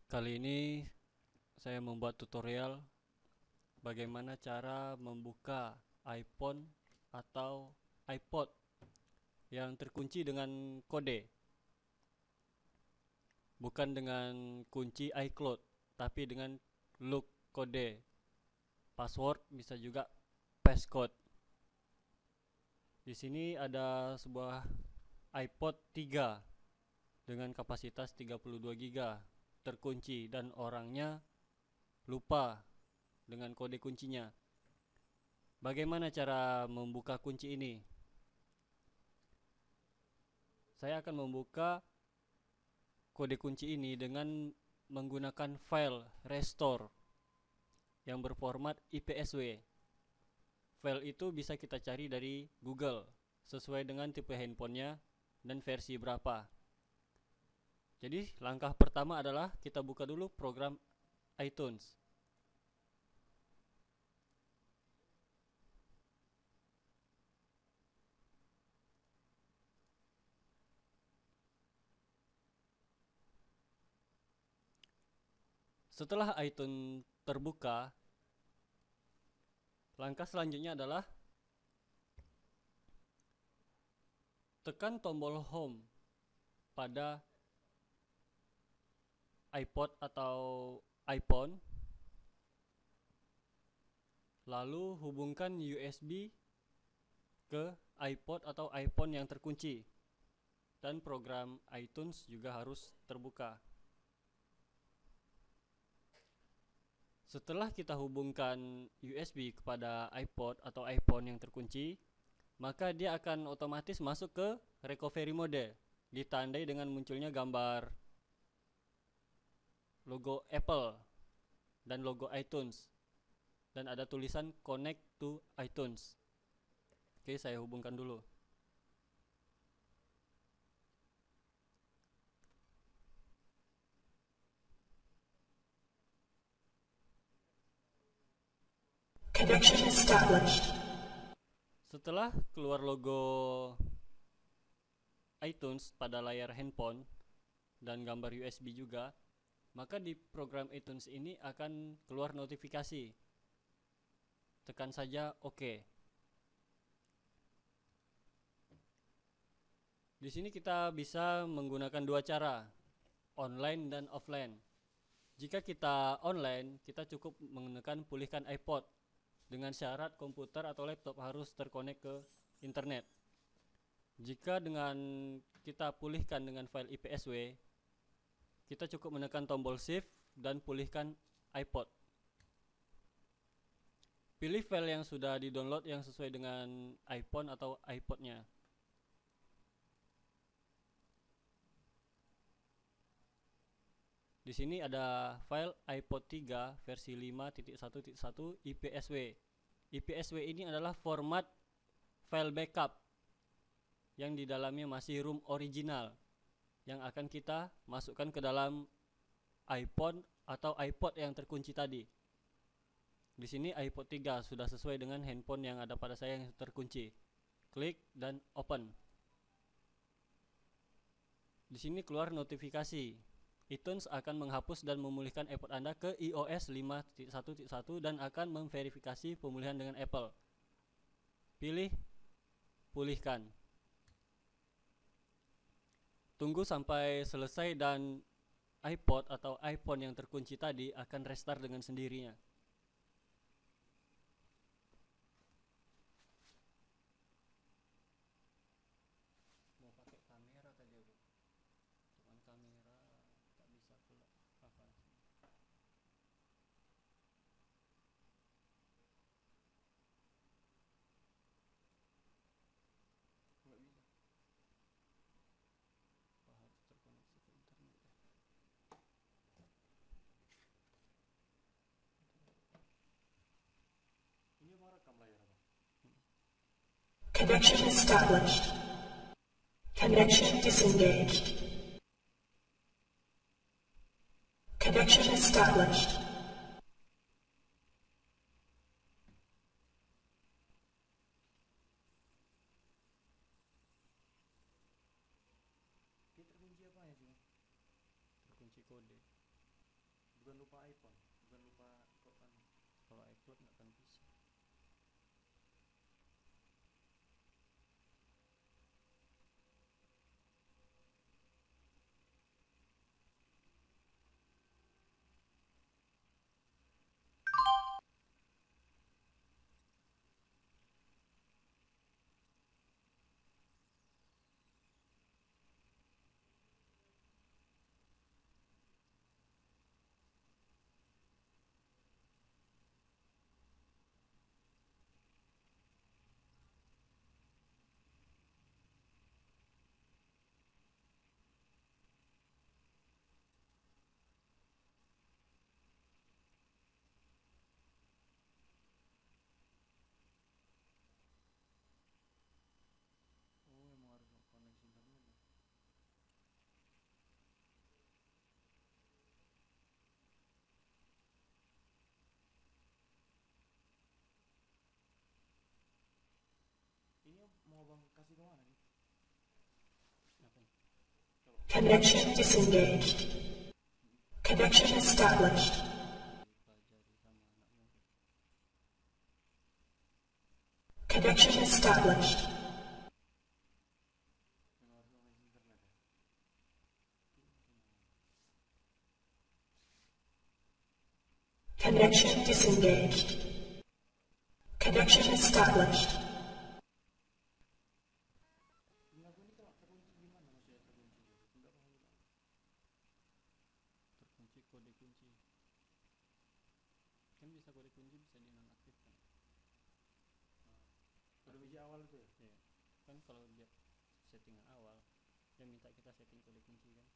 Kali ini saya membuat tutorial bagaimana cara membuka iPhone atau iPod yang terkunci dengan kode, bukan dengan kunci iCloud, tapi dengan look kode, password bisa juga passcode. Di sini ada sebuah iPod 3 dengan kapasitas 32 GB terkunci dan orangnya lupa dengan kode kuncinya. Bagaimana cara membuka kunci ini? Saya akan membuka kode kunci ini dengan menggunakan file restore yang berformat IPSW. File itu bisa kita cari dari Google sesuai dengan tipe handphonenya dan versi berapa. Jadi langkah pertama adalah kita buka dulu program iTunes. Setelah iTunes terbuka, langkah selanjutnya adalah tekan tombol home pada iPod atau iPhone, lalu hubungkan USB ke iPod atau iPhone yang terkunci, dan program iTunes juga harus terbuka. Setelah kita hubungkan USB kepada iPod atau iPhone yang terkunci, maka dia akan otomatis masuk ke recovery mode, ditandai dengan munculnya gambar logo Apple dan logo iTunes, dan ada tulisan connect to iTunes. Oke, saya hubungkan dulu. Connection established. Setelah keluar logo iTunes pada layar handphone dan gambar USB juga, maka di program iTunes ini akan keluar notifikasi. Tekan saja OK. Di sini kita bisa menggunakan dua cara, online dan offline. Jika kita online, kita cukup menekan pulihkan iPod dengan syarat komputer atau laptop harus terkonek ke internet. Jika dengan kita pulihkan dengan file IPSW, kita cukup menekan tombol shift dan pulihkan iPod. Pilih file yang sudah di-download yang sesuai dengan iPhone atau iPodnya. Di sini ada file iPod 3 versi 5.1.1 IPSW. IPSW ini adalah format file backup yang di dalamnya masih ROM original yang akan kita masukkan ke dalam iPhone atau iPod yang terkunci tadi. Di sini iPod 3 sudah sesuai dengan handphone yang ada pada saya yang terkunci. Klik dan open. Di sini keluar notifikasi. iTunes akan menghapus dan memulihkan iPod Anda ke iOS 5.1.1 dan akan memverifikasi pemulihan dengan Apple. Pilih pulihkan. Tunggu sampai selesai dan iPod atau iPhone yang terkunci tadi akan restart dengan sendirinya. Mau pakai kamera tadi aku. Cuman kamera tak bisa pula apa. Nggak bisa. Apa harus terkoneksi ke internet ya? Ini mau rekam layar apa? Connection established. Connection disengaged. Connection established. Ini terkunci apa ya sih? Terkunci kode. bukan lupa iPhone, bukan lupa kok kan. Kalau iCloud nggak akan bisa. Oh, emang harus koneksi internet ya. Ini mau bang kasih kemana nih? Apa nih? Connection disengaged. Connection established. Dipelajari sama anakmu. Connection established. Memang harus koneksi internet ya. Connection disengaged. Connection established. Ini aku ini kok terkunci gimana maksudnya terkunci? Enggak paham juga. Terkunci kode kunci. Kan bisa kode kunci bisa dinonaktifkan. Udah biji awal itu ya? Ya. Kan kalau dia settingan awal, dia minta kita setting kode kunci kan.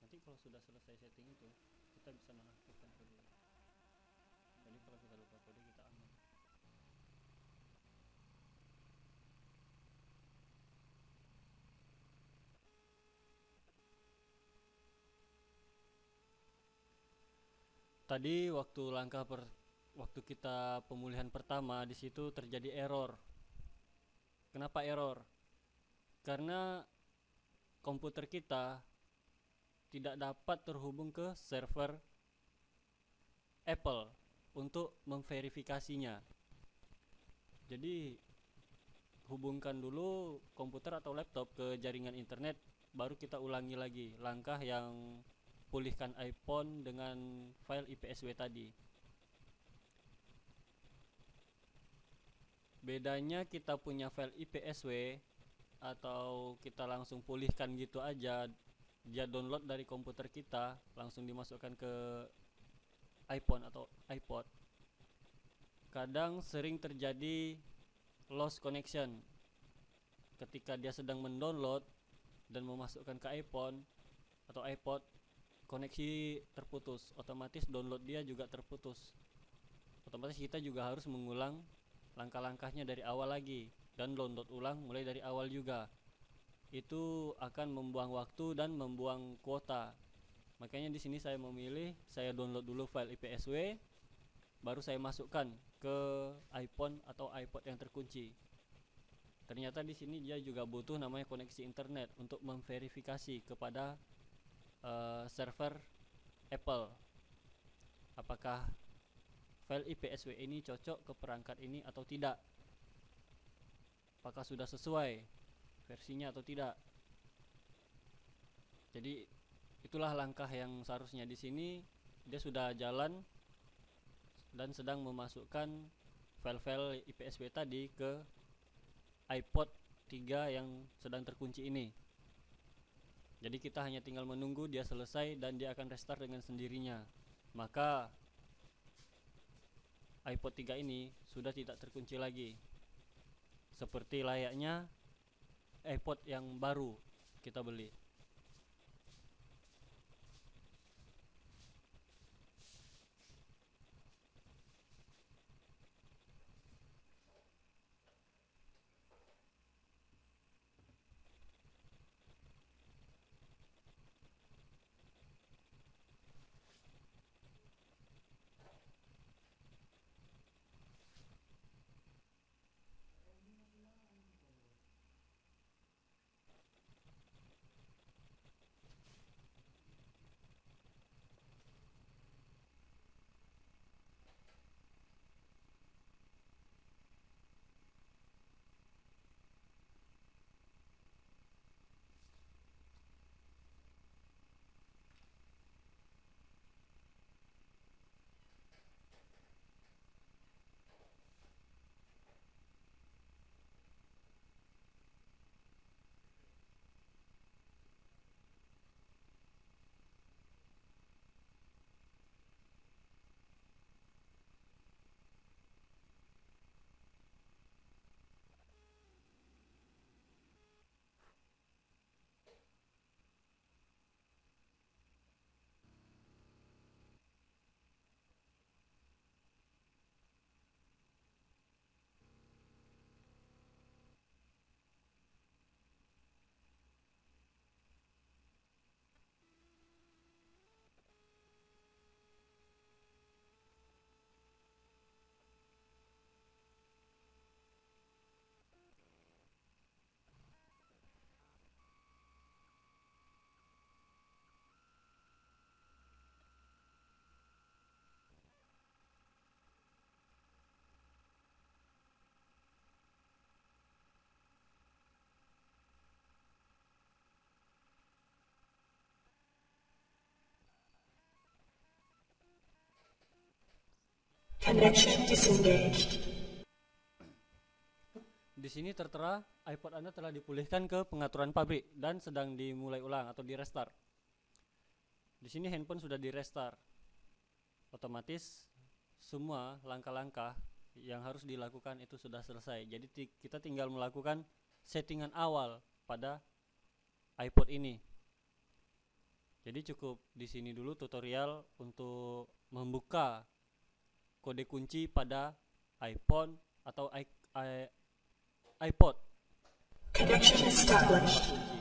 Nanti kalau sudah selesai setting itu, kita bisa nonaktifkan kode. Jadi kalau kita lupa kode kita aman. Tadi waktu kita pemulihan pertama di situ terjadi error. Kenapa error? Karena komputer kita tidak dapat terhubung ke server Apple untuk memverifikasinya. Jadi hubungkan dulu komputer atau laptop ke jaringan internet, baru kita ulangi lagi langkah yang pulihkan iPhone dengan file IPSW tadi. Bedanya kita punya file IPSW atau kita langsung pulihkan gitu aja, dia download dari komputer kita langsung dimasukkan ke iPhone atau iPod. Kadang sering terjadi lost connection ketika dia sedang mendownload dan memasukkan ke iPhone atau iPod, koneksi terputus, otomatis download dia juga terputus. Otomatis kita juga harus mengulang langkah-langkahnya dari awal lagi dan download ulang mulai dari awal juga. Itu akan membuang waktu dan membuang kuota. Makanya di sini saya memilih saya download dulu file IPSW, baru saya masukkan ke iPhone atau iPod yang terkunci. Ternyata di sini dia juga butuh namanya koneksi internet untuk memverifikasi kepada server Apple. Apakah file IPSW ini cocok ke perangkat ini atau tidak? Apakah sudah sesuai versinya atau tidak? Jadi itulah langkah yang seharusnya di sini dia sudah jalan dan sedang memasukkan file-file IPSW tadi ke iPod 3 yang sedang terkunci ini. Jadi kita hanya tinggal menunggu dia selesai dan dia akan restart dengan sendirinya. Maka iPod 3 ini sudah tidak terkunci lagi. Seperti layaknya iPod yang baru kita beli. Connection disengaged. Di sini tertera iPod Anda telah dipulihkan ke pengaturan pabrik dan sedang dimulai ulang atau di restart. Di sini handphone sudah di restart. Otomatis semua langkah-langkah yang harus dilakukan itu sudah selesai. Jadi kita tinggal melakukan settingan awal pada iPod ini. Jadi cukup di sini dulu tutorial untuk membuka kode kunci pada iPhone atau iPod. Connection established. Kunci